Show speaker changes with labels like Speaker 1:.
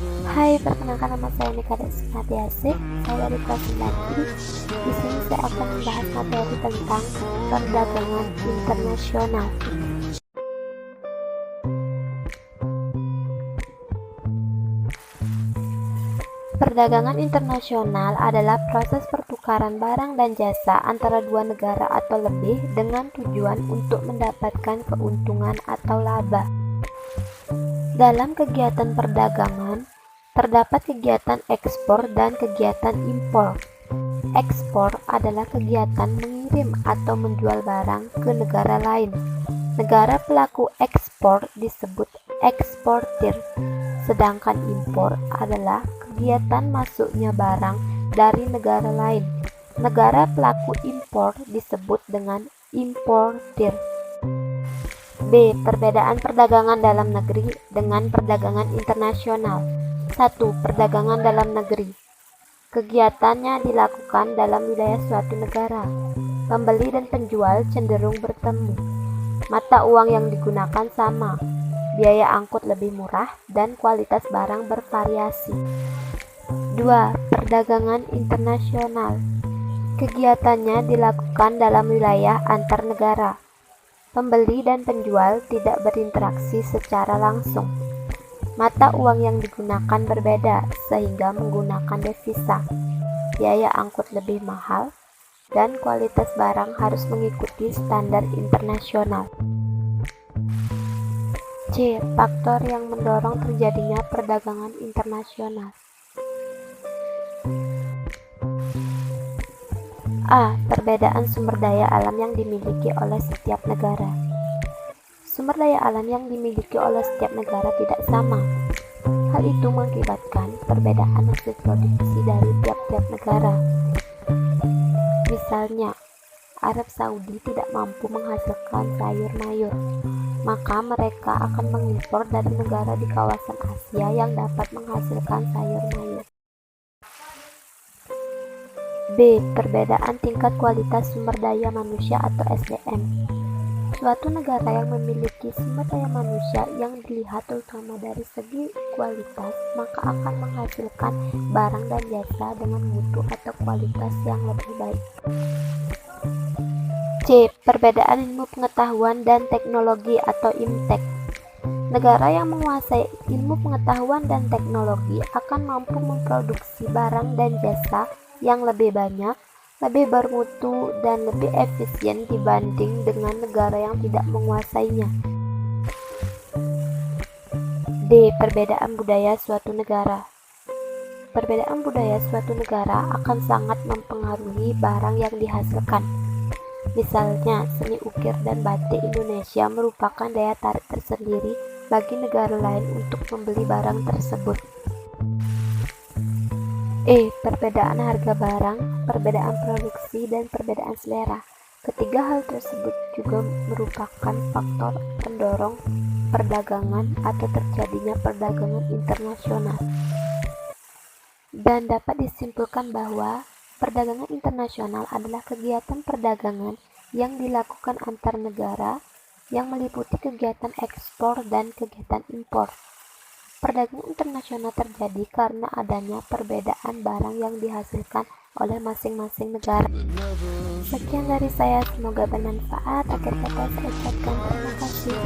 Speaker 1: Hai, perkenalkan nama saya Nika Desmati Asik. Saya dari kelas 9I. Di sini saya akan membahas materi tentang perdagangan internasional. Perdagangan internasional adalah proses pertukaran barang dan jasa antara dua negara atau lebih dengan tujuan untuk mendapatkan keuntungan atau laba. Dalam kegiatan perdagangan, terdapat kegiatan ekspor dan kegiatan impor. Ekspor adalah kegiatan mengirim atau menjual barang ke negara lain. Negara pelaku ekspor disebut eksportir, sedangkan impor adalah kegiatan masuknya barang dari negara lain. Negara pelaku impor disebut dengan importir. B. Perbedaan perdagangan dalam negeri dengan perdagangan internasional. 1. Perdagangan dalam negeri. Kegiatannya dilakukan dalam wilayah suatu negara. Pembeli dan penjual cenderung bertemu. Mata uang yang digunakan sama. Biaya angkut lebih murah dan kualitas barang bervariasi. 2. Perdagangan internasional. Kegiatannya dilakukan dalam wilayah antar negara. Pembeli dan penjual tidak berinteraksi secara langsung. Mata uang yang digunakan berbeda sehingga menggunakan devisa. Biaya angkut lebih mahal dan kualitas barang harus mengikuti standar internasional. C. Faktor yang mendorong terjadinya perdagangan internasional. A. Perbedaan sumber daya alam yang dimiliki oleh setiap negara. Sumber daya alam yang dimiliki oleh setiap negara tidak sama. Hal itu mengakibatkan perbedaan hasil produksi dari tiap-tiap negara. Misalnya, Arab Saudi tidak mampu menghasilkan sayur mayur, maka mereka akan mengimpor dari negara di kawasan Asia yang dapat menghasilkan sayur mayur. B. Perbedaan tingkat kualitas sumber daya manusia atau SDM. Suatu negara yang memiliki sumber daya manusia yang dilihat terutama dari segi kualitas, maka akan menghasilkan barang dan jasa dengan mutu atau kualitas yang lebih baik. C. Perbedaan ilmu pengetahuan dan teknologi atau IMTEK. Negara yang menguasai ilmu pengetahuan dan teknologi akan mampu memproduksi barang dan jasa yang lebih banyak, lebih bermutu, dan lebih efisien dibanding dengan negara yang tidak menguasainya. D. Perbedaan budaya suatu negara. Perbedaan budaya suatu negara akan sangat mempengaruhi barang yang dihasilkan. Misalnya, seni ukir dan batik Indonesia merupakan daya tarik tersendiri bagi negara lain untuk membeli barang tersebut. E. Perbedaan harga barang, perbedaan produksi, dan perbedaan selera. Ketiga hal tersebut juga merupakan faktor pendorong perdagangan atau terjadinya perdagangan internasional. Dan dapat disimpulkan bahwa perdagangan internasional adalah kegiatan perdagangan yang dilakukan antar negara yang meliputi kegiatan ekspor dan kegiatan impor. Perdagangan internasional terjadi karena adanya perbedaan barang yang dihasilkan oleh masing-masing negara. Sekian dari saya, semoga bermanfaat. Akhir kata saya ucapkan terima kasih.